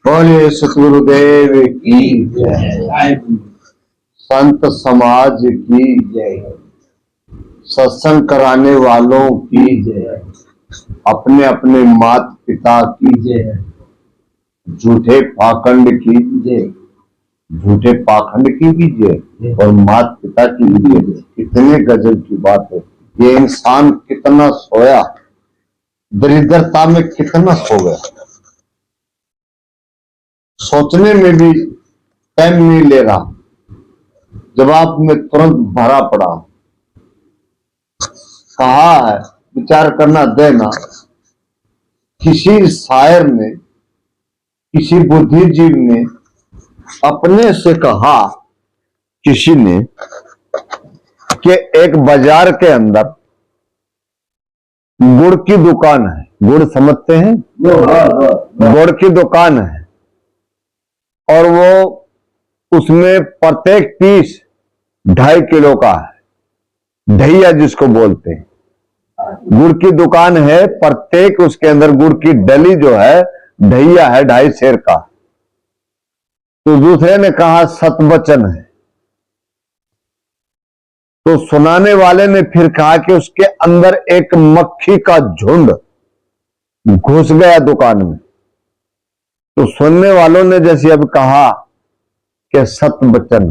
बोले सतगुरुदेव की जय, संत समाज की जय, सत्संग कराने वालों की जय, अपने अपने माता पिता की जय, झूठे पाखंड की जय, झूठे पाखंड की भी जय और माता पिता की भी जय। कितने गजब की बात है। ये इंसान कितना सोया, दरिद्रता में कितना सो गया, सोचने में भी टाइम नहीं ले रहा, जवाब में तुरंत भरा पड़ा। कहा है विचार करना देना, किसी शायर ने, किसी बुद्धिजीवी ने अपने से कहा, किसी ने, कि एक बाजार के अंदर गुड़ की दुकान है। गुड़ समझते हैं? गुड़ की दुकान है और वो उसमें प्रत्येक पीस 2.5 किलो का है, ढैया जिसको बोलते हैं। गुड़ की दुकान है, प्रत्येक उसके अंदर गुड़ की डली जो है ढैया है 2.5 सेर का। तो दूसरे ने कहा सतवचन है। तो सुनाने वाले ने फिर कहा कि उसके अंदर एक मक्खी का झुंड घुस गया दुकान में। तो सुनने वालों ने जैसे अब कहा कि सतवचन,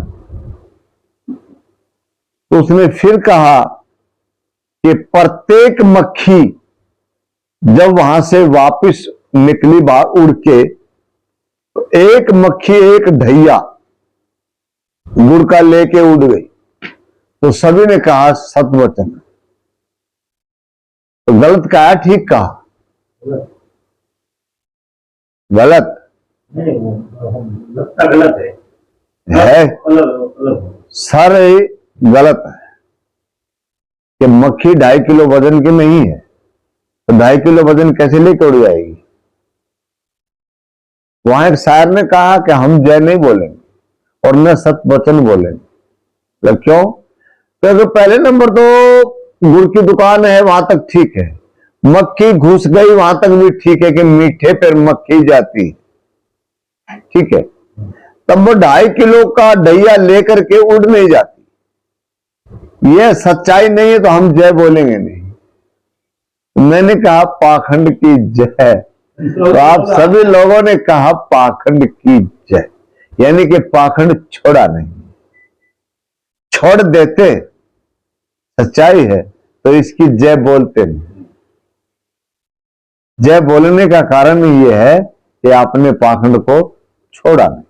तो उसने फिर कहा कि प्रत्येक मक्खी जब वहां से वापस निकली बाहर उड़ के, तो एक मक्खी एक ढैया गुड़ का लेके उड़ गई। तो सभी ने कहा सतवचन। तो गलत कहा ठीक कहा? गलत गलत है, सारे गलत है कि मक्खी 2.5 किलो वजन की नहीं है, तो 2.5 किलो वजन कैसे लेके उड़ जाएगी? वहां एक शायर ने कहा कि हम जय नहीं बोलेंगे और न सतवचन बोलेंगे। क्यों? क्योंकि पहले नंबर तो गुड़ की दुकान है, वहां तक ठीक है, मक्खी घुस गई वहां तक भी ठीक है कि मीठे पर मक्खी जाती, ठीक है। तब वो 2.5 किलो का ढैया लेकर के उड़ नहीं जाती। यह सच्चाई नहीं है तो हम जय बोलेंगे नहीं। मैंने कहा पाखंड की जय, तो आप सभी लोगों ने कहा पाखंड की जय, यानी कि पाखंड छोड़ा नहीं। छोड़ देते, सच्चाई है तो इसकी जय बोलते नहीं। जय बोलने का कारण यह है कि आपने पाखंड को छोड़ा नहीं।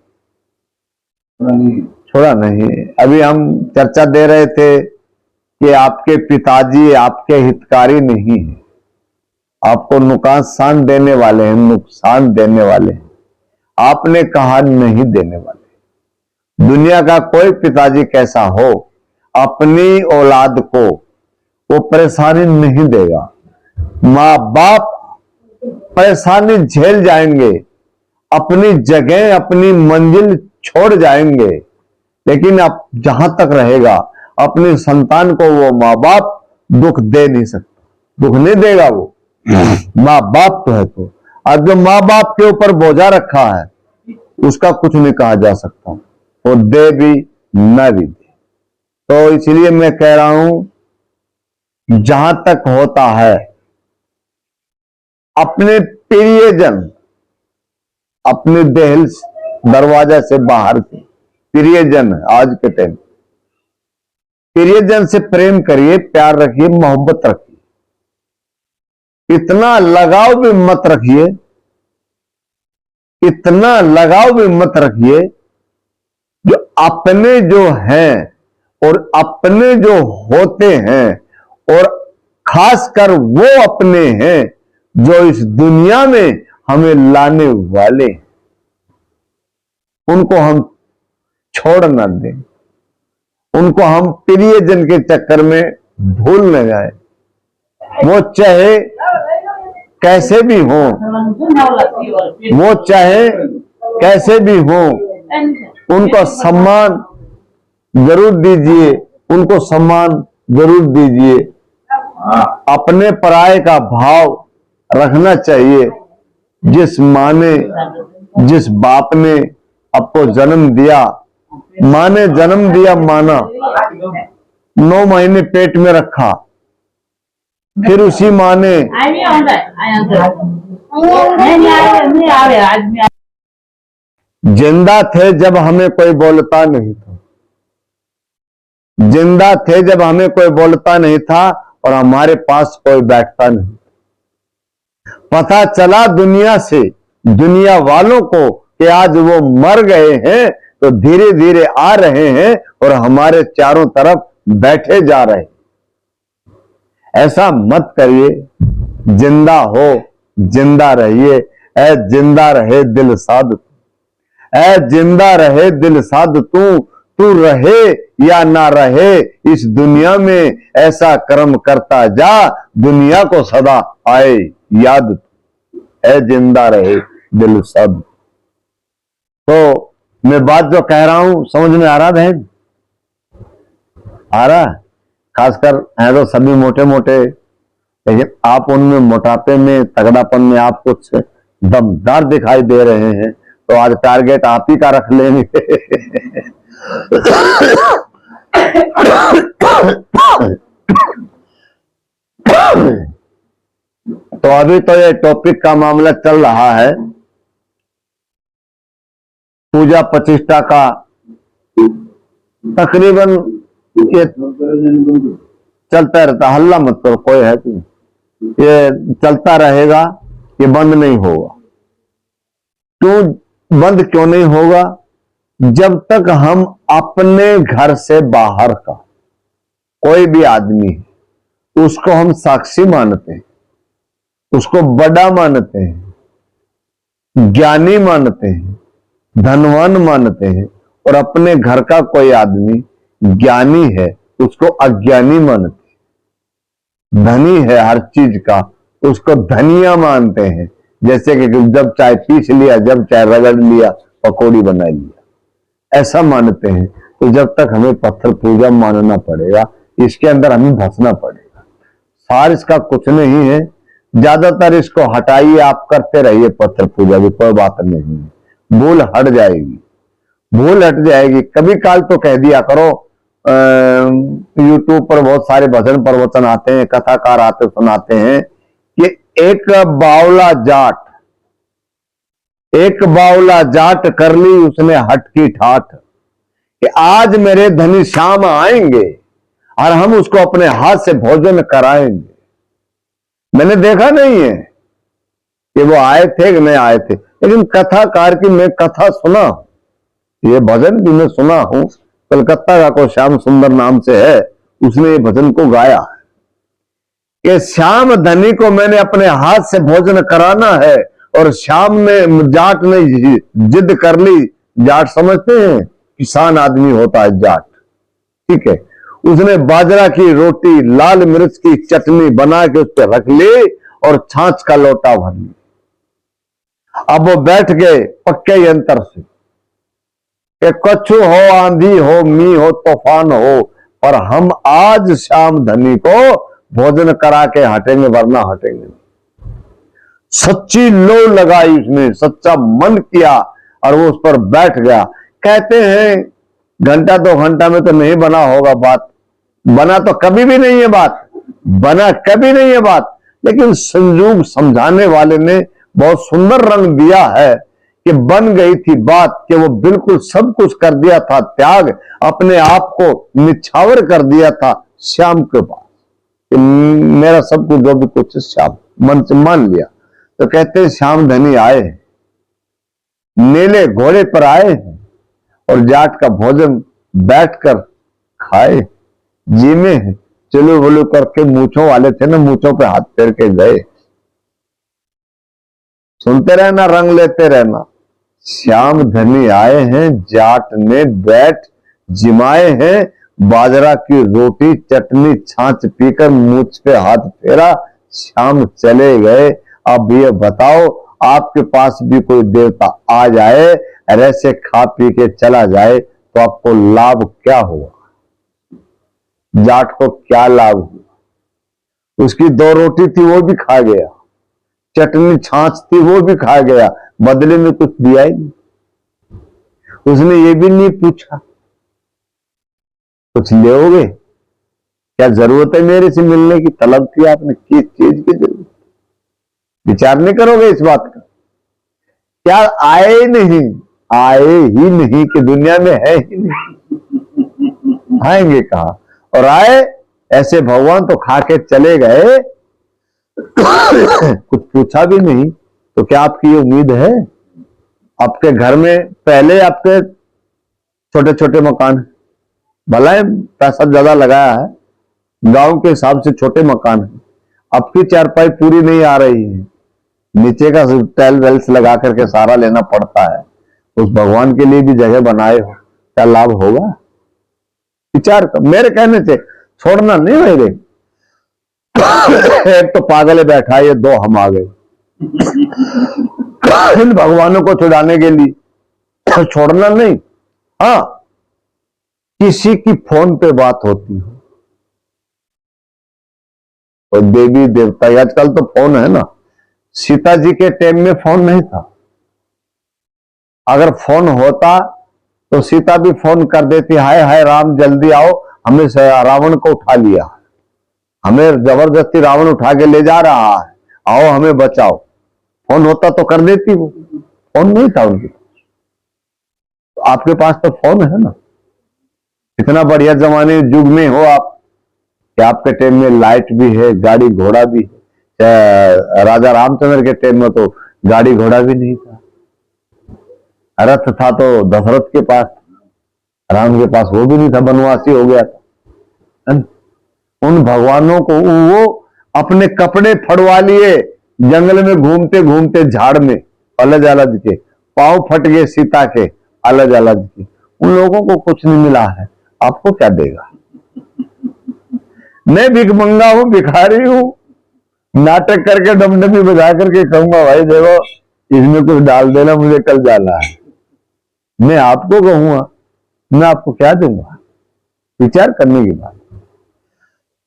अभी हम चर्चा दे रहे थे कि आपके पिताजी आपके हितकारी नहीं है, आपको नुकसान देने वाले हैं, नुकसान देने वाले हैं। आपने कहा नहीं देने वाले। दुनिया का कोई पिताजी कैसा हो, अपनी औलाद को वो परेशानी नहीं देगा। माँ बाप परेशानी झेल जाएंगे, अपनी जगह अपनी मंजिल छोड़ जाएंगे, लेकिन अब जहां तक रहेगा अपने संतान को वो माँ बाप दुख दे नहीं सकता, दुख नहीं देगा वो। माँ बाप तो है, तो आज जो माँ बाप के ऊपर बोझा रखा है उसका कुछ नहीं कहा जा सकता, वो दे भी न भी दे। तो इसलिए मैं कह रहा हूं जहां तक होता है अपने प्रियजन, अपने दिल दरवाजा से बाहर के प्रियजन, आज के टाइम प्रियजन से प्रेम करिए, प्यार रखिए, मोहब्बत रखिए, इतना लगाव भी मत रखिए, इतना लगाव भी मत रखिए जो अपने जो हैं और अपने जो होते हैं, और खासकर वो अपने हैं जो इस दुनिया में हमें लाने वाले, उनको हम छोड़ न दें, उनको हम प्रियजन के चक्कर में भूल न जाए। वो चाहे कैसे भी हो, वो चाहे कैसे भी हो, उनको सम्मान जरूर दीजिए, उनको सम्मान जरूर दीजिए। अपने पराये का भाव रखना चाहिए, जिस माँ ने, जिस बाप ने आपको जन्म दिया, माँ ने जन्म दिया, माना 9 महीने पेट में रखा, फिर उसी माँ ने जिंदा थे जब हमें कोई बोलता नहीं था, जिंदा थे जब हमें कोई बोलता नहीं था और हमारे पास कोई बैठता नहीं। पता चला दुनिया से, दुनिया वालों को, कि आज वो मर गए हैं, तो धीरे धीरे आ रहे हैं और हमारे चारों तरफ बैठे जा रहे हैं। ऐसा मत करिए, जिंदा हो, जिंदा रहिए। ऐ जिंदा रहे दिल साध, ऐ जिंदा रहे दिल साध तू रहे या ना रहे इस दुनिया में, ऐसा कर्म करता जा दुनिया को सदा आए याद। ऐ जिंदा रहे दिल साध। तो मैं बात जो कह रहा हूं समझ में आ रहा है? आ रहा? खासकर है तो सभी मोटे मोटे, लेकिन आप उनमें मोटापे में, तगड़ापन में आप कुछ दमदार दिखाई दे रहे हैं, तो आज टारगेट आप ही का रख लेंगे। तो अभी तो ये टॉपिक का मामला चल रहा है, पूजा प्रतिष्ठा का। तकरीबन ये चलता रहता, हल्ला मत करो, कोई है कि ये चलता रहेगा, ये बंद नहीं होगा। क्यों बंद क्यों नहीं होगा? जब तक हम अपने घर से बाहर का कोई भी आदमी है उसको हम साक्षी मानते हैं, उसको बड़ा मानते हैं, ज्ञानी मानते हैं, धनवान मानते हैं, और अपने घर का कोई आदमी ज्ञानी है उसको अज्ञानी मानते हैं, धनी है हर चीज का उसको धनिया मानते हैं। जैसे कि जब चाय पीस लिया, जब चाय रगड़ लिया, पकौड़ी बना लिया, ऐसा मानते हैं। तो जब तक हमें पत्थर पूजा मानना पड़ेगा, इसके अंदर हमें धंसना पड़ेगा। सार इसका कुछ नहीं है, ज्यादातर इसको हटाइए, आप करते रहिए पत्थर पूजा भी, कोई बात नहीं है, भूल हट जाएगी, भूल हट जाएगी। कभी काल तो कह दिया करो, यूट्यूब पर बहुत सारे भजन प्रवचन आते हैं, कथाकार आते सुनाते हैं कि एक बावला जाट, एक बावला जाट कर ली उसने हट की ठाठ, कि आज मेरे धनी श्याम आएंगे और हम उसको अपने हाथ से भोजन कराएंगे। मैंने देखा नहीं है कि वो आए थे कि नहीं आए थे, लेकिन कथाकार की मैं कथा सुना, ये भजन भी मैं सुना हूं। कलकत्ता का कोई श्याम सुंदर नाम से है, उसने ये भजन को गाया कि श्याम धनी को मैंने अपने हाथ से भोजन कराना है, और श्याम ने, जाट ने जिद कर ली। जाट समझते हैं, किसान आदमी होता है जाट, ठीक है। उसने बाजरा की रोटी, लाल मिर्च की चटनी बना के उस पर रख ली और छाछ का लोटा भर लिया। अब वो बैठ गए पक्के यंत्र से, कछु हो, आंधी हो, मी हो, तूफान हो, पर हम आज श्याम धनी को भोजन करा के हटेंगे, वरना हटेंगे। सच्ची लो लगाई उसने, सच्चा मन किया और वो उस पर बैठ गया। कहते हैं घंटा 2 घंटा में तो नहीं बना होगा बात, बना तो कभी भी नहीं है बात, बना कभी नहीं है बात, लेकिन संयोग समझाने वाले ने बहुत सुंदर रंग दिया है कि बन गई थी बात, कि वो बिल्कुल सब कुछ कर दिया था त्याग, अपने आप को निछावर कर दिया था श्याम के पास, कि मेरा सब कुछ जो भी कुछ श्याम, मन से मान लिया। तो कहते हैं श्याम धनी आए, नीले घोड़े पर आए हैं और जाट का भोजन बैठकर खाए, जी में चलो बोलो करके मूछों वाले थे ना, मूछों पे हाथ फेर के गए। सुनते रहना, रंग लेते रहना। श्याम धनी आए हैं, जाट ने बैठ जिमाए हैं, बाजरा की रोटी चटनी छाछ पीकर मूछ पे हाथ फेरा, श्याम चले गए। अब ये बताओ, आपके पास भी कोई देवता आ जाए और ऐसे खा पी के चला जाए तो आपको लाभ क्या हुआ? जाट को क्या लाभ हुआ? उसकी 2 रोटी थी वो भी खा गया, चटनी छाछ थी वो भी खा गया, बदले में कुछ दिया ही नहीं। उसने ये भी नहीं पूछा कुछ लोगे, क्या जरूरत है मेरे से मिलने की, तलब थी आपने, किस चीज की जरूरत, विचार नहीं करोगे इस बात का? क्या आए नहीं, आए ही नहीं कि दुनिया में है ही नहीं, आएंगे कहां? और आए ऐसे भगवान तो खा के चले गए, कुछ पूछा भी नहीं। तो क्या आपकी ये उम्मीद है? आपके घर में पहले आपके छोटे छोटे मकान, भला है पैसा ज्यादा लगाया है, गांव के हिसाब से छोटे मकान है, आपकी चारपाई पूरी नहीं आ रही है, नीचे का टाइल वेल्स लगा करके सारा लेना पड़ता है, उस भगवान के लिए भी जगह बनाए हो, क्या लाभ होगा? विचार कर, मेरे कहने से छोड़ना नहीं मेरे। एक तो पागल है बैठा है, दो हम आ गए इन भगवानों को छुड़ाने के लिए, छोड़ना नहीं। हाँ, किसी की फोन पे बात होती हो और देवी देवता, आजकल तो फोन है ना, सीता जी के टाइम में फोन नहीं था, अगर फोन होता तो सीता भी फोन कर देती, हाय हाय राम जल्दी आओ, हमें रावण को उठा लिया, हमें जबरदस्ती रावण उठा के ले जा रहा है, आओ हमें बचाओ। फोन होता तो कर देती, वो फोन नहीं था उनके पास, तो आपके पास तो फोन है ना, इतना बढ़िया जमाने युग में हो आप कि आपके टाइम में लाइट भी है, गाड़ी घोड़ा भी है। राजा रामचंद्र के टाइम में तो गाड़ी घोड़ा भी नहीं था, रथ था तो दशरथ के पास, राम के पास वो भी नहीं था, बनवासी हो गया था। उन भगवानों को वो अपने कपड़े फड़वा लिए, जंगल में घूमते घूमते झाड़ में अलग अलग के, पांव फट गए सीता के अलग अलग के, उन लोगों को कुछ नहीं मिला है, आपको क्या देगा? मैं भिखमंगा हूं, भिखारी हूं, नाटक करके डमडमी बजा करके कहूंगा भाई देखो इसमें कुछ डाल देना, मुझे कल जाना है, मैं आपको कहूंगा मैं आपको क्या दूंगा? विचार करने की बात।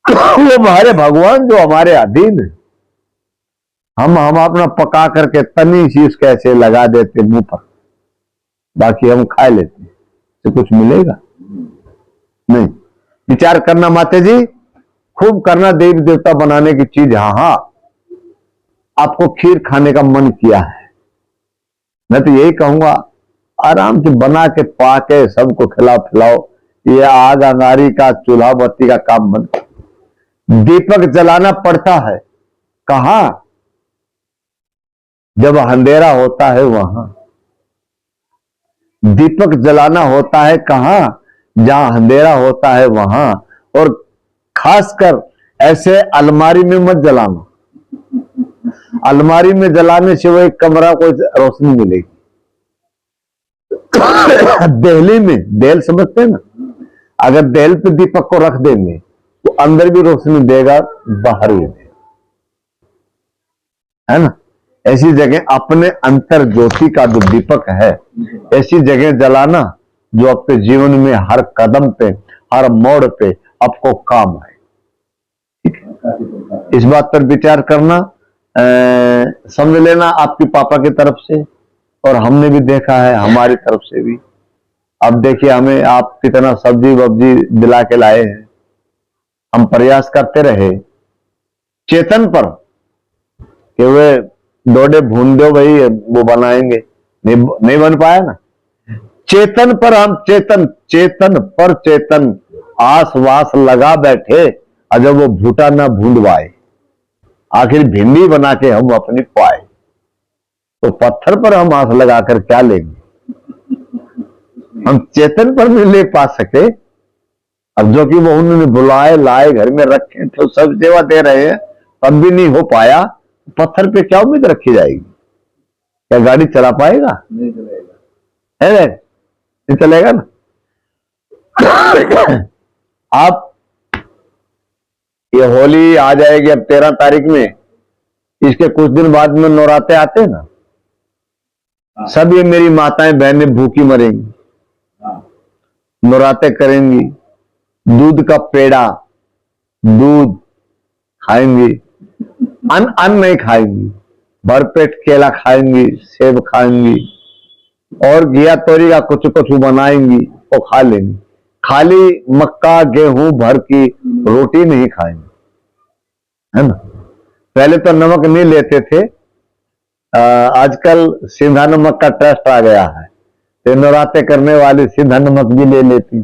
वो हमारे भगवान जो हमारे अधीन है, हम अपना पका करके तनी चीज कैसे लगा देते मुंह पर, बाकी हम खा लेते, तो कुछ मिलेगा नहीं। विचार करना माते जी, खूब करना देवी देवता बनाने की चीज। हाँ, आपको खीर खाने का मन किया है, मैं तो यही कहूंगा आराम से बना के पाके सबको खिलाओ पिलाओ, ये आग अंगारी का चूल्हा बत्ती का काम बंद। दीपक जलाना पड़ता है कहां? जब अंधेरा होता है वहां। दीपक जलाना होता है कहां? जहां अंधेरा होता है वहां। और खासकर ऐसे अलमारी में मत जलाना, अलमारी में जलाने से वो एक कमरा को रोशनी मिलेगी। देहली में, देहल समझते हैं ना, अगर देहल पे दीपक को रख देंगे तो अंदर भी रोशनी देगा, बाहर भी देगा, है ना। ऐसी जगह अपने अंतर ज्योति का जो दीपक है, ऐसी जगह जलाना जो आपके जीवन में हर कदम पे, हर मोड़ पे आपको काम आए। ठीक है, इस बात पर विचार करना, समझ लेना आपके पापा की तरफ से, और हमने भी देखा है हमारी तरफ से भी। अब देखिए हमें आप कितना सब्जी वब्जी दिला के लाए हैं, हम प्रयास करते रहे चेतन पर कि वे डोडे भून दो भाई वो बनाएंगे, नहीं बन पाया ना। चेतन पर हम चेतन पर चेतन आस वास लगा बैठे, और जब वो भूटा ना भूंदवाए, आखिर भिंडी बना के हम अपनी पाए, तो पत्थर पर हम आस लगाकर क्या लेंगे? हम चेतन पर नहीं ले पा सके, अब जो कि वो उन्होंने बुलाए लाए घर में रखे तो सब सेवा दे रहे हैं, तब भी नहीं हो पाया, पत्थर पे क्या उम्मीद रखी जाएगी? क्या गाड़ी चला पाएगा? नहीं चलेगा, है नहीं चलेगा ना। आप ये होली आ जाएगी अब 13 तारीख में, इसके कुछ दिन बाद में नवरात्रे आते हैं ना, सब ये मेरी माताएं बहनें भूखी मरेंगी, नवरात्रे करेंगी, दूध का पेड़ा, दूध खाएंगी, अन्न नहीं खाएंगी, भरपेट केला खाएंगी, सेब खाएंगी और घिया तोरी का कुछ कुछ बनाएंगी वो खा लेंगी। खाली मक्का गेहूं भर की रोटी नहीं खाएंगे, है ना। पहले तो नमक नहीं लेते थे, आजकल सीधा नमक का टेस्ट आ गया है, तो नौराते करने वाली सीधा नमक भी ले लेती,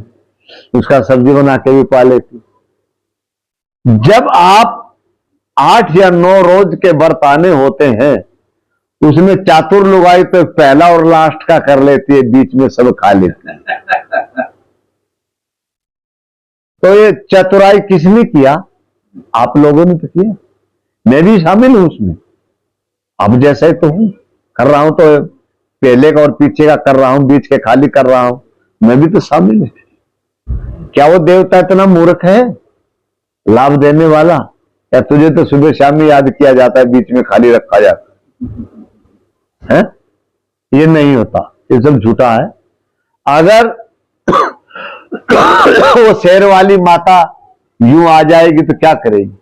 उसका सब्जी बना के भी पा लेती। जब आप 8 या 9 रोज के व्रत आने होते हैं, उसमें चातुर लुगाई तो पहला और लास्ट का कर लेती है, बीच में सब खा लेती है। तो ये चतुराई किसने किया? आप लोगों ने तो किया, मैं भी शामिल हूं उसमें। अब जैसे तो हूं, कर रहा हूं तो पहले का और पीछे का कर रहा हूं, बीच के खाली कर रहा हूं, मैं भी तो शामिल हूं। क्या वो देवता इतना मूर्ख है लाभ देने वाला? या तुझे तो सुबह शाम में याद किया जाता है, बीच में खाली रखा जाता है? ये नहीं होता, ये सब झूठा है। अगर वो शेर वाली माता यूं आ जाएगी तो क्या करेगी?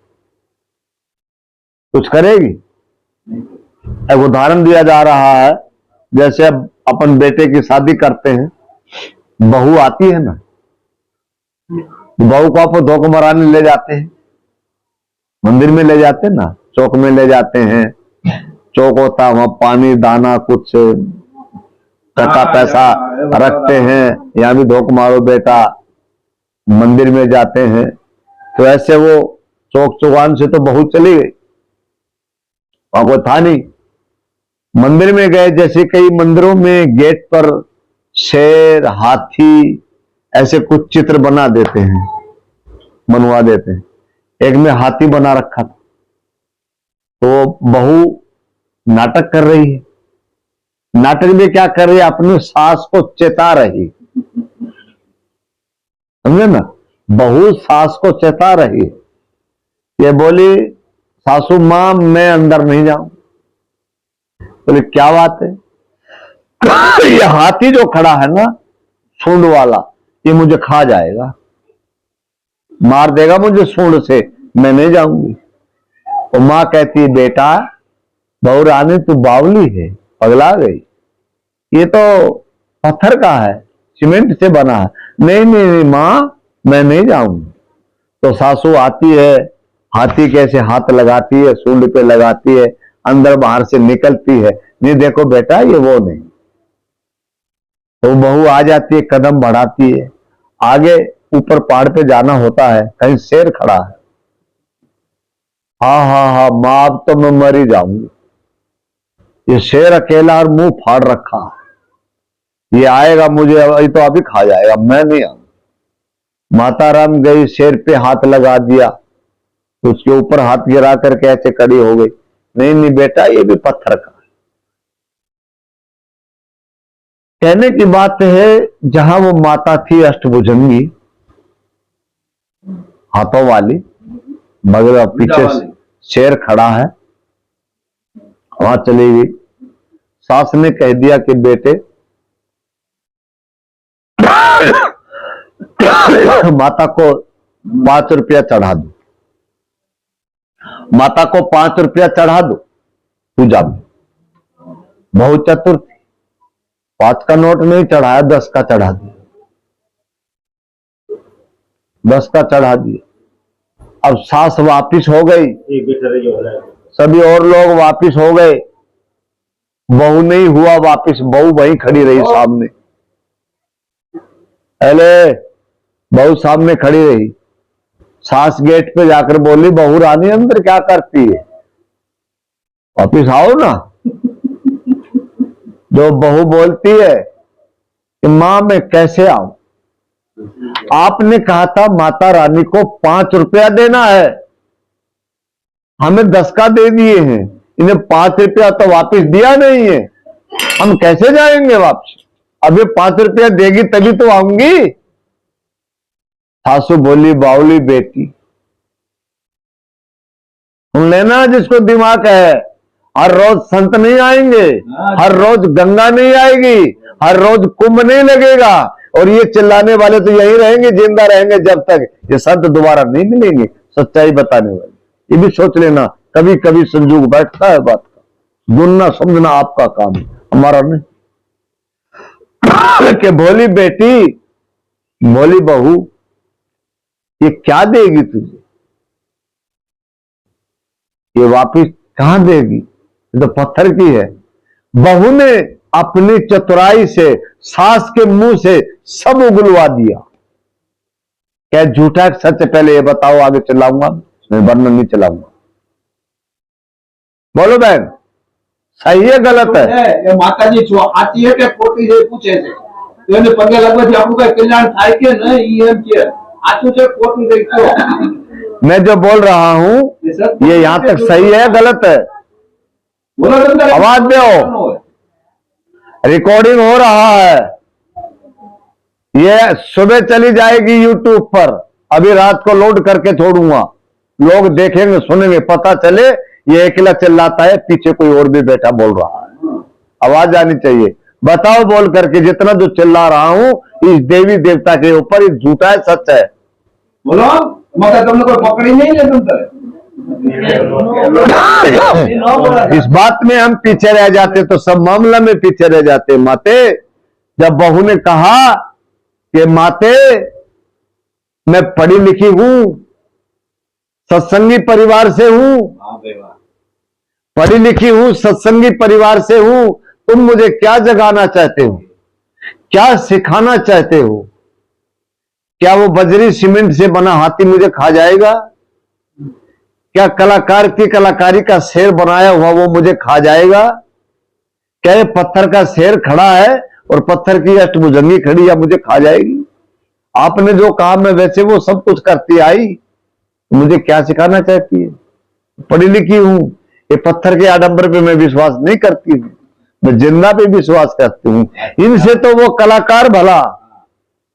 कुछ करेगी? एक उदाहरण दिया जा रहा है, जैसे अब अपन बेटे की शादी करते हैं, बहू आती है ना, बहू को आप धोख मराने ले जाते हैं, मंदिर में ले जाते हैं ना, चौक में ले जाते हैं, चौक होता वहां पानी दाना कुछ टका पैसा रखते हैं, यहां भी धोख मारो बेटा, मंदिर में जाते हैं। तो ऐसे वो चौक चौगान से तो बहू चली गई, वहां कोई था नहीं। मंदिर में गए, जैसे कई मंदिरों में गेट पर शेर हाथी ऐसे कुछ चित्र बना देते हैं, बनवा देते हैं। एक में हाथी बना रखा था, तो बहू नाटक कर रही है। नाटक में क्या कर रही है? अपनी सास को चेता रही, समझे ना, बहू सास को चेता रही। ये बोली, सासू मां मैं अंदर नहीं जाऊं। बोले क्या बात है? ये हाथी जो खड़ा है ना, सूंड वाला, ये मुझे खा जाएगा, मार देगा मुझे सूंड से, मैं नहीं जाऊंगी। और मां कहती है बेटा बहू रानी तू बावली है, पगला गई, ये तो पत्थर का है, सीमेंट से बना है। नहीं नहीं, नहीं मां मैं नहीं जाऊंगी। तो सासू आती है, हाथी कैसे हाथ लगाती है, सूंड पे लगाती है, अंदर बाहर से निकलती है, नहीं देखो बेटा ये वो नहीं। तो बहू आ जाती है, कदम बढ़ाती है, आगे ऊपर पहाड़ पे जाना होता है, कहीं शेर खड़ा है। हाँ हाँ हाँ मां अब तो मैं मर ही जाऊंगी, ये शेर अकेला और मुंह फाड़ रखा है, ये आएगा मुझे ये तो अभी खा जाएगा, मैं नहीं आऊंगा। माता राम गई, शेर पे हाथ लगा दिया, उसके ऊपर हाथ गिरा करके ऐसे खड़ी हो गई। नहीं नहीं बेटा ये भी पत्थर का है। कहने की बात है, जहां वो माता थी अष्टभुजंगी हाथों वाली, मगर पीछे शेर खड़ा है, वहां चली गई। सास ने कह दिया कि बेटे माता को 5 रुपया चढ़ा दो, माता को 5 रुपया चढ़ा दो पूजा में। बहुत चतुर थी, 5 का नोट नहीं चढ़ाया, 10 का चढ़ा दिया, 10 का चढ़ा दिया। अब सास वापिस हो गई, सभी और लोग वापिस हो गए, बहू नहीं हुआ वापिस, बहू वहीं खड़ी रही सामने। पहले बहू सामने खड़ी रही, सास गेट पे जाकर बोली बहू रानी अंदर क्या करती है, वापिस आओ ना। जो बहू बोलती है कि मां मैं कैसे आऊं, आपने कहा था माता रानी को 5 रुपया देना है, हमें 10 का दे दिए हैं, इन्हें 5 रुपया तो वापिस दिया नहीं है, हम कैसे जाएंगे वापस? अब ये 5 रुपया देगी तभी तो आऊंगी। सासू बोली बावली बेटी, सुन लेना जिसको दिमाग है, हर रोज संत नहीं आएंगे, हर रोज गंगा नहीं आएगी, हर रोज कुंभ नहीं लगेगा, और ये चिल्लाने वाले तो यही रहेंगे, जिंदा रहेंगे जब तक ये संत दोबारा नहीं मिलेंगे सच्चाई बताने वाले। ये भी सोच लेना, कभी कभी संजोग बैठता है बात का, सुनना समझना आपका काम है, हमारा नहीं। कि भोली बेटी, भोली बहू, ये क्या देगी तुझे, ये वापिस कहां देगी, ये तो पत्थर की है। बहू ने अपनी चतुराई से सास के मुंह से सब उगलवा दिया। क्या झूठा सच, पहले ये बताओ, आगे चलाऊंगा मैं, वरना नहीं चलाऊंगा। बोलो बहन, सही है गलत है? ये माताजी जो आती है के खोटी है पूछे છે તો એને પગે લાગવાથી આપણું કઈ કલ્યાણ થાય કે નહીં ઈ એમ કે આચું છે ખોટું છે કયો? मैं जो बोल रहा हूं ये यहां तक सही है गलत है? आवाज दो, रिकॉर्डिंग हो रहा है, ये सुबह चली जाएगी यूट्यूब पर, अभी रात को लोड करके छोड़ूंगा, लोग देखेंगे सुनेंगे, पता चले ये अकेला चिल्लाता है, पीछे कोई और भी बैठा बोल रहा है। आवाज आनी चाहिए। बताओ बोल करके, जितना जो चिल्ला रहा हूं इस देवी देवता के ऊपर, ये झूठा है सच है? बोलो, मगर तुमने कोई पकड़ी नहीं है तुम तर। इस बात में हम पीछे रह जाते तो सब मामला में पीछे रह जाते। माते, जब बहू ने कहा कि माते मैं पढ़ी लिखी हूं, सत्संगी परिवार से हूं, पढ़ी लिखी हूं, सत्संगी परिवार से हूं, तुम मुझे क्या जगाना चाहते हो, क्या सिखाना चाहते हो? क्या वो बजरी सीमेंट से बना हाथी मुझे खा जाएगा? क्या कलाकार की कलाकारी का शेर बनाया हुआ वो मुझे खा जाएगा? क्या ये पत्थर का शेर खड़ा है और पत्थर की अष्टभुजंगी खड़ी या मुझे खा जाएगी? आपने जो कहा मैं वैसे वो सब कुछ करती आई, मुझे क्या सिखाना चाहती है? पढ़ी लिखी हूं, ये पत्थर के आडंबर पे मैं विश्वास नहीं करती हूं, मैं जिंदा पे विश्वास करती हूं। इनसे तो वो कलाकार भला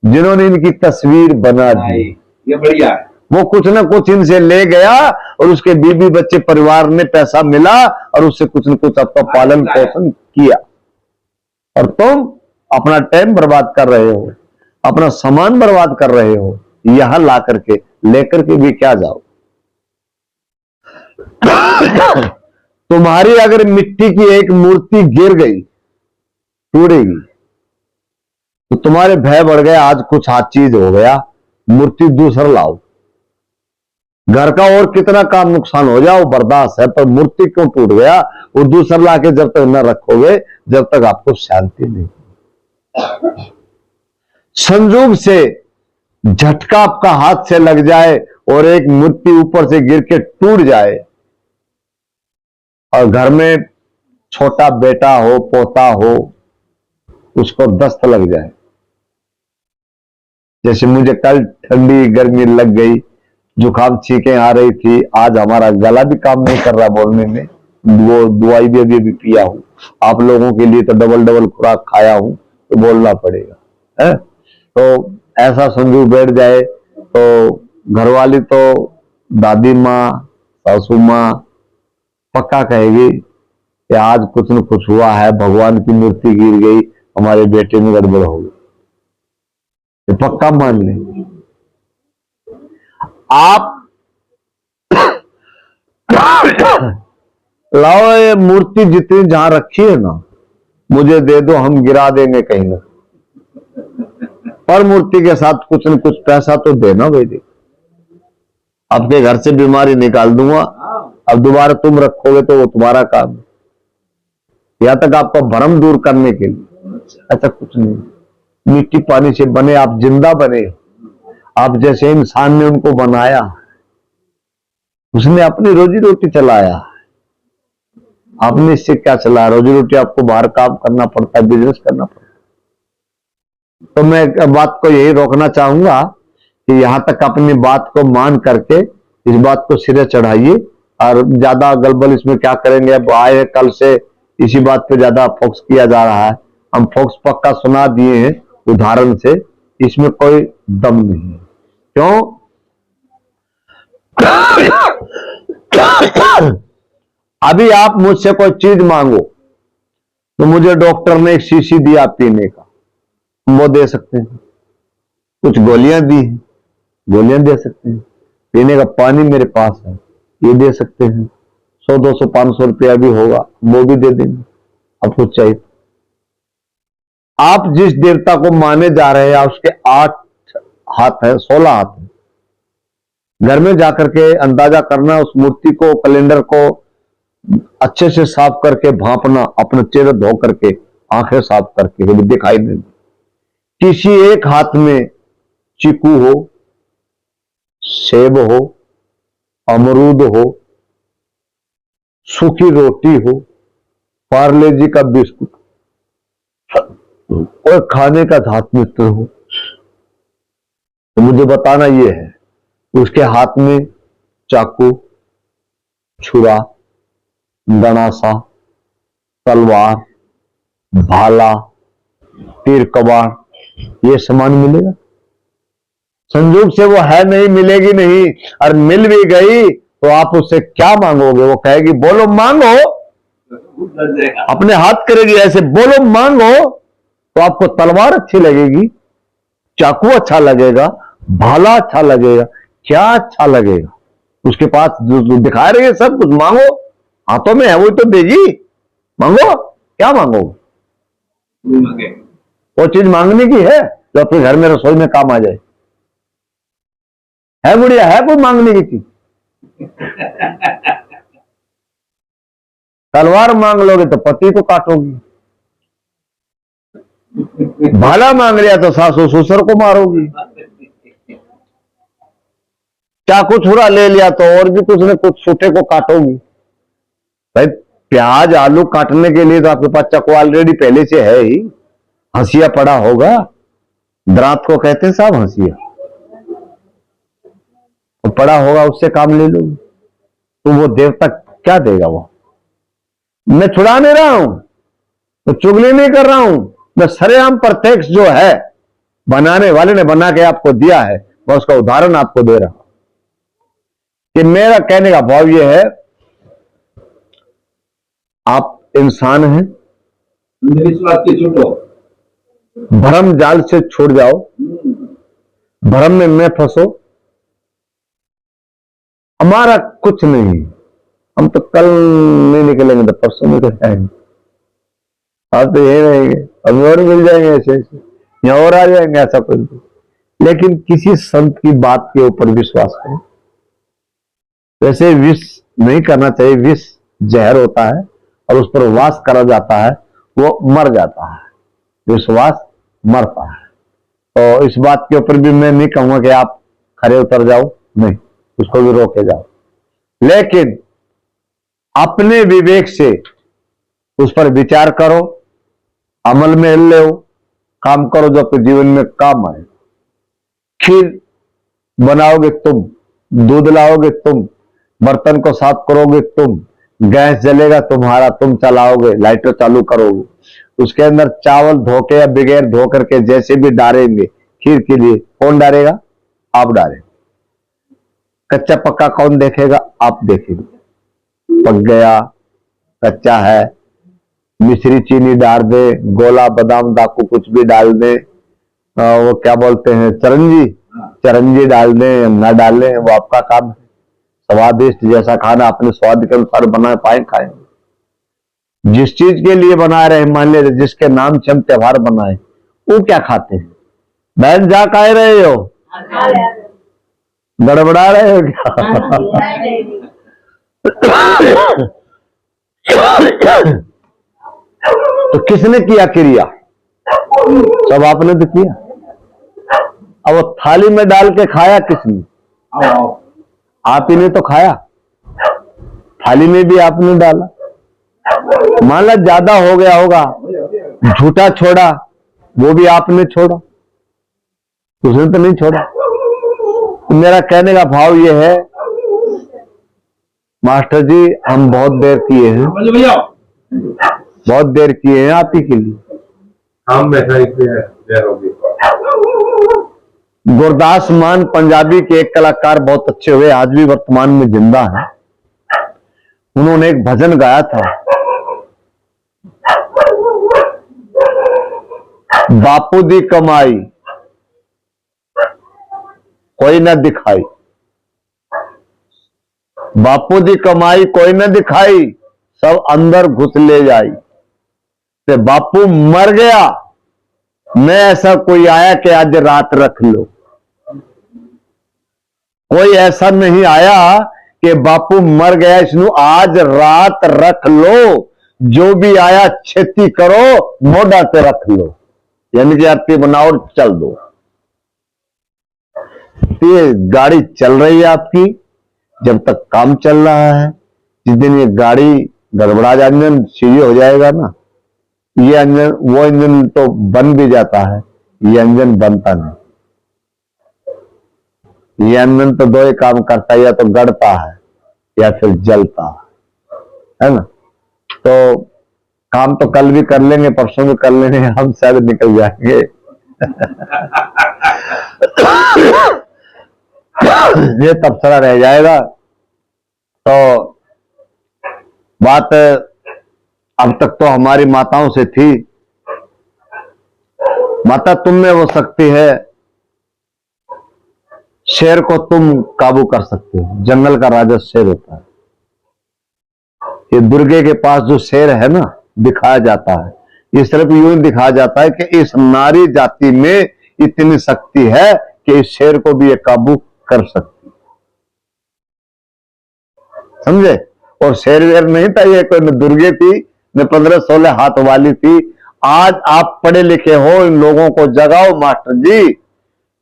जिन्होंने इनकी तस्वीर बना दी, ये बढ़िया है। वो कुछ ना कुछ इनसे ले गया और उसके बीबी बच्चे परिवार ने पैसा मिला और उससे कुछ न कुछ आपका पालन पोषण किया, और तुम अपना टाइम बर्बाद कर रहे हो, अपना सामान बर्बाद कर रहे हो, यहां ला करके लेकर के भी क्या जाओ। तुम्हारी अगर मिट्टी की एक मूर्ति गिर गई, टूटेगी, तो तुम्हारे भय बढ़ गए, आज कुछ हाथ चीज हो गया, मूर्ति दूसरा लाओ। घर का और कितना काम नुकसान हो जाओ बर्दाश्त है, पर मूर्ति क्यों टूट गया, वो दूसरा लाके जब तक न रखोगे जब तक आपको शांति नहीं। संजोग से झटका आपका हाथ से लग जाए और एक मूर्ति ऊपर से गिर के टूट जाए, और घर में छोटा बेटा हो, पोता हो, उसको दस्त लग जाए, जैसे मुझे कल ठंडी गर्मी लग गई, जुकाम छींकें आ रही थी, आज हमारा गला भी काम नहीं कर रहा बोलने में, वो दवाई भी अभी पिया हूं, आप लोगों के लिए तो डबल खुराक खाया हूं, तो बोलना पड़ेगा है। तो ऐसा संजू बैठ जाए तो घरवाली तो दादी माँ, सासू माँ पक्का कहेगी कि आज कुछ न कुछ हुआ है, भगवान की मूर्ति गिर गई, हमारे बेटे में गड़बड़ हो गई, ये पक्का मान लें। आप लाओ ये मूर्ति जितनी जहां रखी है ना, मुझे दे दो, हम गिरा देंगे कहीं ना, पर मूर्ति के साथ कुछ न कुछ पैसा तो देना भाई। दे, आपके घर से बीमारी निकाल दूंगा, अब दोबारा तुम रखोगे तो वो तुम्हारा काम है, यहां तक आपका भ्रम दूर करने के लिए, ऐसा कुछ नहीं। मिट्टी पानी से बने, आप जिंदा बने, आप जैसे इंसान ने उनको बनाया, उसने अपनी रोजी रोटी चलाया, आपने इससे क्या चलाया? रोजी रोटी आपको बाहर काम करना पड़ता है, बिजनेस करना पड़ता है। तो मैं बात को यही रोकना चाहूंगा कि यहां तक अपनी बात को मान करके इस बात को सिरे चढ़ाइए, और ज्यादा गलबल इसमें क्या करेंगे, अब आए कल से इसी बात पे ज्यादा फोकस किया जा रहा है, हम फोकस पक्का सुना दिए हैं उदाहरण से, इसमें कोई दम नहीं है। क्यों? अभी आप मुझसे कोई चीज मांगो तो मुझे डॉक्टर ने एक शीशी दिया पीने का, वो दे सकते हैं, कुछ गोलियां दी हैं, गोलियां दे सकते हैं, पीने का पानी मेरे पास है, ये दे सकते हैं, 100-200 500 रुपया भी होगा, वो भी दे देंगे आपको चाहिए। आप जिस देवता को माने जा रहे हैं उसके 8 हाथ है, 16 हाथ है। घर में जाकर के अंदाजा करना, उस मूर्ति को, कैलेंडर को अच्छे से साफ करके भांपना, अपने चेहरे धो करके, आंखें साफ करके, कभी दिखाई नहीं। किसी एक हाथ में चीकू हो, सेब हो, अमरूद हो, सूखी रोटी हो, पार्ले जी का बिस्कुट और खाने का धात मित्र हो, तो मुझे बताना ये है, उसके हाथ में चाकू, छुरा, गणासा, तलवार, भाला, तीर कबाड़, ये सामान मिलेगा? संयोग से वो है नहीं, मिलेगी नहीं, और मिल भी गई तो आप उससे क्या मांगोगे? वो कहेगी बोलो मांगो, अपने हाथ करेगी ऐसे, बोलो मांगो, तो आपको तलवार अच्छी लगेगी, चाकू अच्छा लगेगा, भाला अच्छा लगेगा, क्या अच्छा लगेगा? उसके पास जो दिखा रही है सब कुछ, मांगो, हाथों में है वही तो देगी, मांगो, क्या मांगो? वो चीज मांगने की है जो अपने घर में रसोई में काम आ जाए। है बुढ़िया, है कोई मांगने की चीज? तलवार मांग लोगे तो पति को काटोगी, भाला मांग लिया तो सासू ससुर को मारोगी, चाकू छुरा ले लिया तो और भी कुछ न कुछ सूखे को काटोगी। भाई प्याज आलू काटने के लिए तो आपके पास चाकू ऑलरेडी पहले से है ही, हंसिया पड़ा होगा, दरात को कहते हैं साहब हंसिया, तो पड़ा होगा, उससे काम ले लो। तो वो देवता क्या देगा? वो मैं छुड़ा नहीं रहा हूं, तो चुगली नहीं कर रहा हूं, मैं सरेआम प्रत्यक्ष जो है बनाने वाले ने बना के आपको दिया है, मैं उसका उदाहरण आपको दे रहा हूं कि मेरा कहने का भाव यह है, आप इंसान हैं, अंधविश्वास के छूटो, भ्रम जाल से छूट जाओ, भ्रम में मैं फंसो, हमारा कुछ नहीं, हम तो कल नहीं निकलेंगे तो परसों निकल जाएंगे, आज तो यही रहेंगे, अभी और मिल जाएंगे ऐसे ऐसे, या और आ जाएंगे, ऐसा कुछ भी। लेकिन किसी संत की बात के ऊपर विश्वास करें। वैसे विष नहीं करना चाहिए, विष जहर होता है और उस पर वास करा जाता है, वो मर जाता है, विश्वास मरता है। तो इस बात के ऊपर भी मैं नहीं कहूंगा कि आप खड़े उतर जाओ, नहीं, उसको भी रोके जाओ, लेकिन अपने विवेक से उस पर विचार करो, अमल में ले, काम करो जो आपके जीवन में काम आए। खीर बनाओगे तुम, दूध लाओगे तुम, बर्तन को साफ करोगे तुम, गैस जलेगा तुम्हारा, तुम चलाओगे, लाइटर चालू करोगे, उसके अंदर चावल धो के या बगैर धो करके जैसे भी डालेंगे खीर के लिए, कौन डालेगा? आप डालेंगे। कच्चा पक्का कौन देखेगा? आप देखेंगे। पक गया, कच्चा है, मिश्री चीनी डाल दे, गोला बादाम डाकू कुछ भी डाल दे, वो क्या बोलते हैं चरंजी, चरंजी डाल दें ना डालें, वो आपका काम है। स्वादिष्ट जैसा खाना अपने स्वाद के अनुसार बना पाए खाएं। जिस चीज के लिए बना रहे हैं, मान लीजिए जिसके नाम से हम त्योहार बनाए, वो क्या खाते हैं? बहन जा कह रहे हो, गड़बड़ा रहे हो क्या? तो किसने किया क्रिया? सब आपने तो किया। अब वो थाली में डाल के खाया किसने? आप ही ने तो खाया, थाली में भी आपने डाला। मान लो ज्यादा हो गया होगा, झूठा छोड़ा, वो भी आपने छोड़ा, उसने तो नहीं छोड़ा। मेरा कहने का भाव ये है, मास्टर जी हम बहुत देर किए हैं, बहुत देर किए हैं आप ही के लिए। हम बैठा इसलिए देर होगी। गुरदास मान पंजाबी के एक कलाकार बहुत अच्छे हुए, आज भी वर्तमान में जिंदा है। उन्होंने एक भजन गाया था, बापू दी कमाई कोई ना दिखाई, बापू जी कमाई कोई न दिखाई, सब अंदर घुस ले जाई। ते बापू मर गया, न ऐसा कोई आया कि आज रात रख लो। कोई ऐसा नहीं आया कि बापू मर गया इसनु आज रात रख लो। जो भी आया खेती करो, मोढ़ा पे रख लो, यानी कि आरती बनाओ और चल दो। ये गाड़ी चल रही है आपकी जब तक काम चल रहा है। जिस दिन ये गाड़ी गड़बड़ा जाए, इंजन सीधी हो जाएगा ना, ये इंजन वो इंजन तो बन भी जाता है, ये इंजन बनता नहीं। ये इंजन तो दो ही काम करता है, या तो गड़ता है या फिर जलता है ना। तो काम तो कल भी कर लेंगे, परसों भी कर लेंगे, हम शायद निकल जाएंगे। ये तबसरा रह जाएगा। तो बात अब तक तो हमारी माताओं से थी। माता तुम में वो शक्ति है, शेर को तुम काबू कर सकते हो। जंगल का राजा शेर होता है। ये दुर्गे के पास जो शेर है ना, दिखाया जाता है, ये सिर्फ यूं दिखाया जाता है कि इस नारी जाति में इतनी शक्ति है कि इस शेर को भी ये काबू कर सकती, समझे। और शेर वेर नहीं था ये, कोई न दुर्गे थी न 15-16 हाथ वाली थी। आज आप पढ़े लिखे हो, इन लोगों को जगाओ मास्टर जी।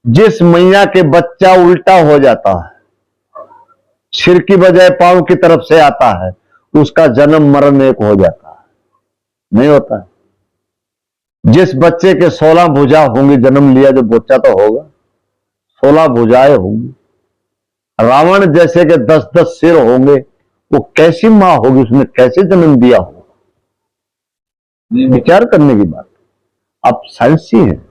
जिस मैया के बच्चा उल्टा हो जाता है, सिर की बजाय पांव की तरफ से आता है, उसका जन्म मरण एक हो जाता है, नहीं होता है। जिस बच्चे के 16 भुजा होंगी, जन्म लिया जो बच्चा तो होगा, 16 भुजाएं होंगी। रावण जैसे के 10-10 सिर होंगे, वो कैसी मां होगी, उसने कैसे जन्म दिया होगा। विचार करने की बात। आप साइंसी हैं,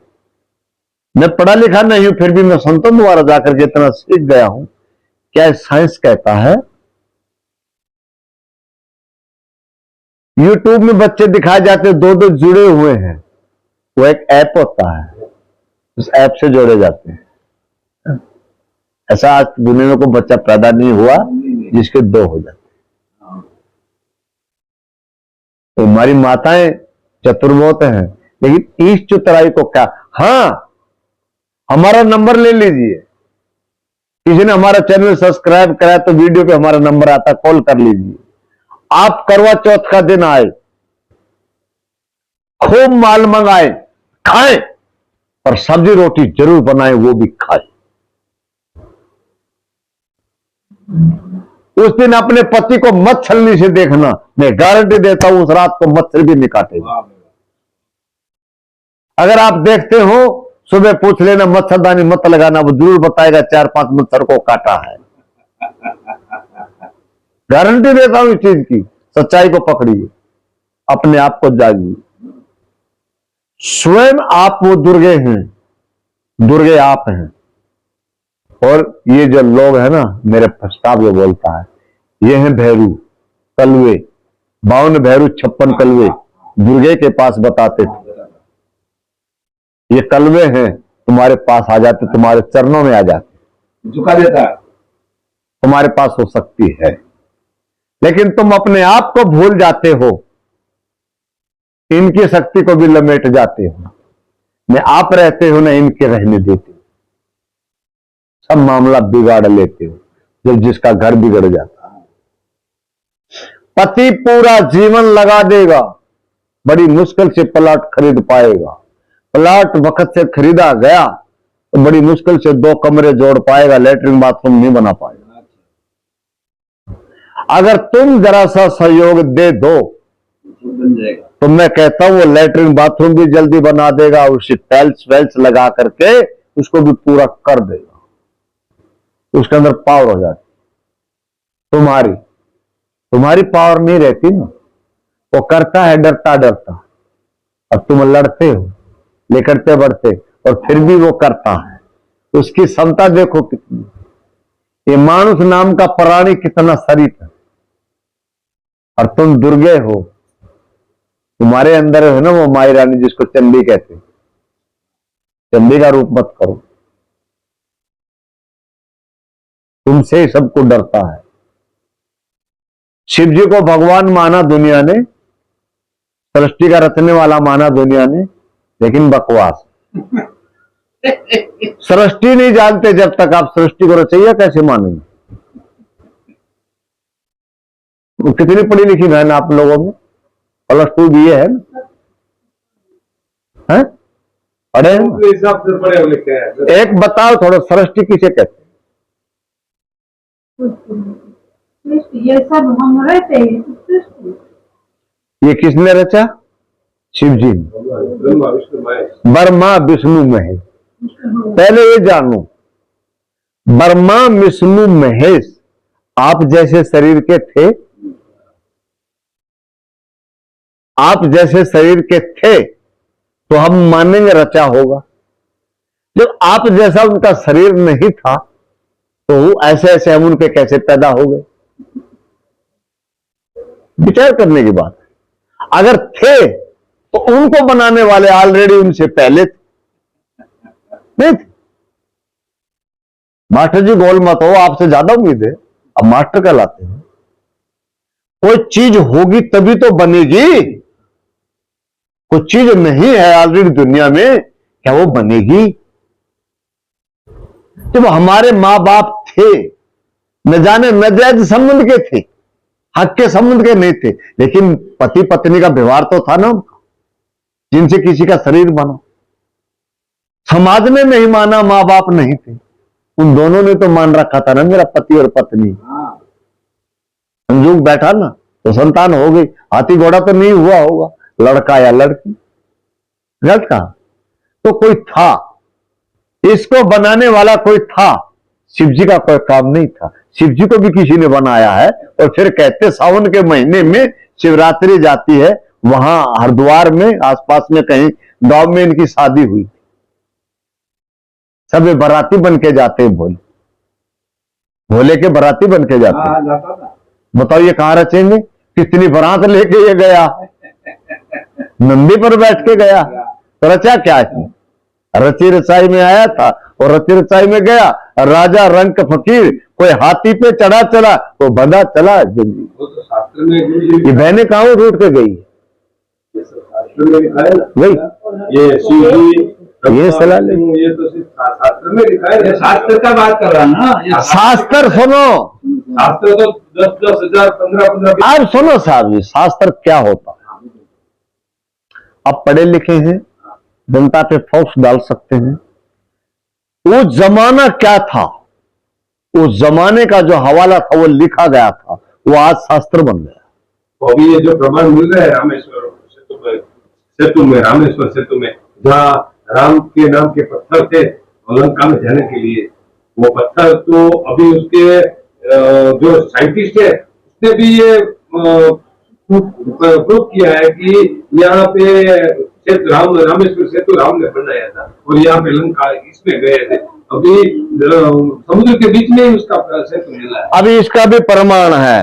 मैं पढ़ा लिखा नहीं हूं, फिर भी मैं संतों द्वारा जाकर के इतना सीख गया हूं। क्या साइंस कहता है, यूट्यूब में बच्चे दिखाए जाते दो जुड़े हुए हैं, वो एक ऐप होता है, उस ऐप से जोड़े जाते हैं। ऐसा आज दुनिया में कोई बच्चा पैदा नहीं हुआ जिसके 2 हो जाते। तो हमारी माताएं चतुर्मोत हैं, लेकिन इस चतुराई को क्या। हाँ, हमारा नंबर ले लीजिए। किसी ने हमारा चैनल सब्सक्राइब कराया तो वीडियो पे हमारा नंबर आता, कॉल कर लीजिए। आप करवा चौथ का दिन आए, खूब माल मंगाए, खाएं, पर सब्जी रोटी जरूर बनाए, वो भी खाए। उस दिन अपने पति को मत छलनी से देखना, मैं गारंटी देता हूं उस रात को मच्छर भी नहीं काटेगा। अगर आप देखते हो, सुबह पूछ लेना, मच्छरदानी मत लगाना, वो जरूर बताएगा 4-5 मच्छर को काटा है। गारंटी देता हूं इस चीज की। सच्चाई को पकड़िए, अपने आप को जागिए। स्वयं आप वो दुर्गे हैं, दुर्गे आप हैं। और ये जो लोग हैं ना, मेरे प्रस्ताव जो बोलता है, ये हैं भैरू कलवे, 52 भैरू 56 कलवे दुर्गे के पास बताते थे। ये कलवे हैं, तुम्हारे पास आ जाते, तुम्हारे चरणों में आ जाते, झुका देता है। तुम्हारे पास हो सकती है, लेकिन तुम अपने आप को भूल जाते हो, इनकी शक्ति को भी लमेट जाते हो। न आप रहते हो, न इनके रहने देते हो, सब मामला बिगाड़ लेते हो, जब जिसका घर बिगड़ जाता है। पति पूरा जीवन लगा देगा, बड़ी मुश्किल से प्लॉट खरीद पाएगा। प्लॉट वक्त से खरीदा गया तो बड़ी मुश्किल से 2 कमरे जोड़ पाएगा, लेटरिन बाथरूम नहीं बना पाएगा। अगर तुम जरा सा सहयोग दे दो तो मैं कहता हूं वो लेटरिन बाथरूम भी जल्दी बना देगा, उसी टाइल्स वेल्स लगा करके उसको भी पूरा कर देगा। उसके अंदर पावर हो जाती, तुम्हारी पावर नहीं रहती ना। वो करता है डरता डरता, और तुम लड़ते हो लेकरते बढ़ते, और फिर भी वो करता है। उसकी क्षमता देखो कितनी। ये मानुष नाम का प्राणी कितना शरीफ है, और तुम दुर्गे हो। तुम्हारे अंदर है ना वो माई रानी, जिसको चंडी कहते, चंडी का रूप मत करो। तुमसे ही सबको डरता है। शिव जी को भगवान माना दुनिया ने, सृष्टि का रचने वाला माना दुनिया ने, लेकिन बकवास। सृष्टि नहीं जानते जब तक आप सृष्टि को रचैया कैसे मानेंगे? वो कितनी पढ़ी लिखी बहन आप लोगों में? +2 BA है ना? हैं? पढ़े हैं? अपने हिसाब से पढ़े लिखे हैं। एक बताओ थोड़ा, सृष्टि किसे कहते हैं? ये सब हम रहते हैं। ये किसने रचा? शिव जी ने। ब्रह्मा विष्णु महेश। ब्रह्मा विष्णु महेश। पहले ये जानो, ब्रह्मा विष्णु महेश आप जैसे शरीर के थे, आप जैसे शरीर के थे तो हम मानेंगे रचा होगा। जब आप जैसा उनका शरीर नहीं था तो ऐसे ऐसे हम उनके कैसे पैदा हो गए? विचार करने की बात है। अगर थे तो उनको बनाने वाले ऑलरेडी उनसे पहले थे, नहीं थे? मास्टर जी गोल मत हो, आपसे ज्यादा उम्मीद है, अब मास्टर कहलाते हैं। कोई चीज होगी तभी तो बनेगी। कोई चीज नहीं है ऑलरेडी दुनिया में, क्या वो बनेगी? जब हमारे मां बाप थे, न जाने नाजायज संबंध के थे, हक के संबंध के नहीं थे, लेकिन पति पत्नी का व्यवहार तो था ना उनका, जिनसे किसी का शरीर बना। समाज ने नहीं माना, मां बाप नहीं थे, उन दोनों ने तो मान रखा था ना, मेरा पति और पत्नी। संजोग बैठा ना तो संतान हो गई। हाथी घोड़ा तो नहीं हुआ होगा, लड़का या लड़की। गलत कहा? तो कोई था, इसको बनाने वाला कोई था। शिव जी का कोई काम नहीं था, शिव जी को भी किसी ने बनाया है। और फिर कहते सावन के महीने में शिवरात्रि जाती है, वहां हरिद्वार में आसपास में कहीं गांव में इनकी शादी हुई। सब बाराती बन के जाते हैं, भोले भोले के बाराती बन के जाते हैं। बताओ ये कहां रचेंगे? कितनी बारात लेके ये गया, नंदी पर बैठ के गया, तो रचा क्या है? रची रचाई में आया था और रची रचाई में गया। राजा रंक फकीर, कोई हाथी पे चढ़ा चला, कोई बंधा चला। वो तो शास्त्र में ये बहने कहां उठ के गई? शास्त्र में लिखा है ना, वही ये शिव जी ये सलाह ले। ये तो सिर्फ शास्त्र में लिखा है। शास्त्र का बात कर रहा ना, ये शास्त्र सुनो, शास्त्र तो 10-10 हजार 15-15। आप सुनो साहब जी, शास्त्र क्या होता है? आप पढ़े लिखे हैं, जनता पे फोर्स डाल सकते हैं। वो जमाना क्या था, उस जमाने का जो हवाला था वो लिखा गया था, वो आज शास्त्र बन गया। तो अभी ये जो प्रमाण मिल रहा है रामेश्वर सेतु में, रामेश्वर सेतु में, जहाँ राम के नाम के पत्थर थे लंका में जाने के लिए, वो पत्थर तो अभी उसके जो साइंटिस्ट है उसने भी ये प्रूव किया है कि यहाँ पे रामेश्वर सेतु राम ने बनाया था और यहाँ पे लंका इसमें गए थे। अभी समुद्र के बीच में ही उसका सेतु मिला है। अभी इसका भी प्रमाण है,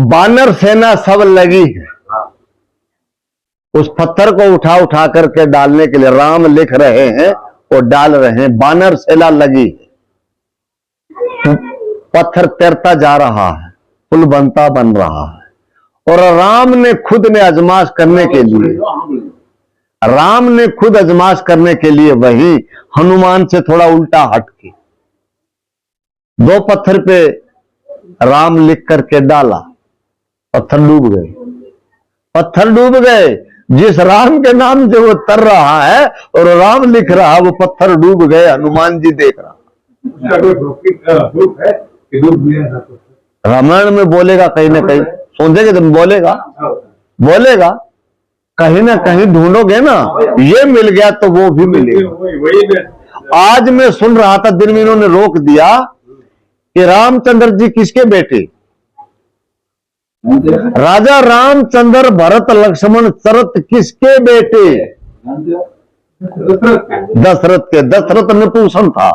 बानर सेना सब लगी है उस पत्थर को उठा उठा करके डालने के लिए। राम लिख रहे हैं और डाल रहे हैं, बानर सेना लगी है। पत्थर तैरता जा रहा है, पुल बनता बन रहा है। और राम ने खुद ने आजमाश करने के लिए, राम ने खुद आजमाश करने के लिए वही हनुमान से थोड़ा उल्टा हटके 2 पत्थर पे राम लिख करके डाला, पत्थर डूब गए, पत्थर डूब गए। जिस राम के नाम से वो तर रहा है और राम लिख रहा, वो पत्थर डूब गए, हनुमान जी देख रहा। प्रूफ है कि डूब गया। रामायण में बोलेगा कहीं ना कहीं, सोचेंगे तुम, बोलेगा बोलेगा कहीं ना कहीं ढूंढोगे ना, ये मिल गया तो वो भी मिलेगा। आज मैं सुन रहा था, दिन में इन्होंने रोक दिया कि रामचंद्र जी किसके बेटे? राजा रामचंद्र भरत लक्ष्मण शरत किसके बेटे? दशरथ के। दशरथ नपुंसक था,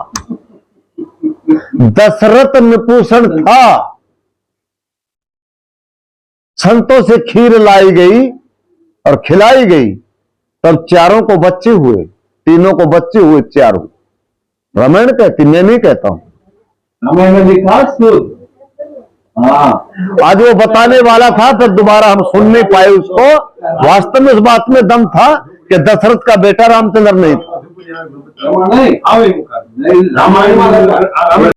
दशरथ नपुंसक था। संतों से खीर लाई गई और खिलाई गई, तब चारों को बच्चे हुए, तीनों को बच्चे हुए, चारों। रामायण कहती, मैं नहीं कहता हूं। रामायण में लिखा हाँ आज वो बताने वाला था, फिर दोबारा हम सुन नहीं पाए उसको। वास्तव में इस बात में दम था कि दशरथ का बेटा रामचंद्र नहीं था। नहीं આવે એવું કામ. नहीं रामायण में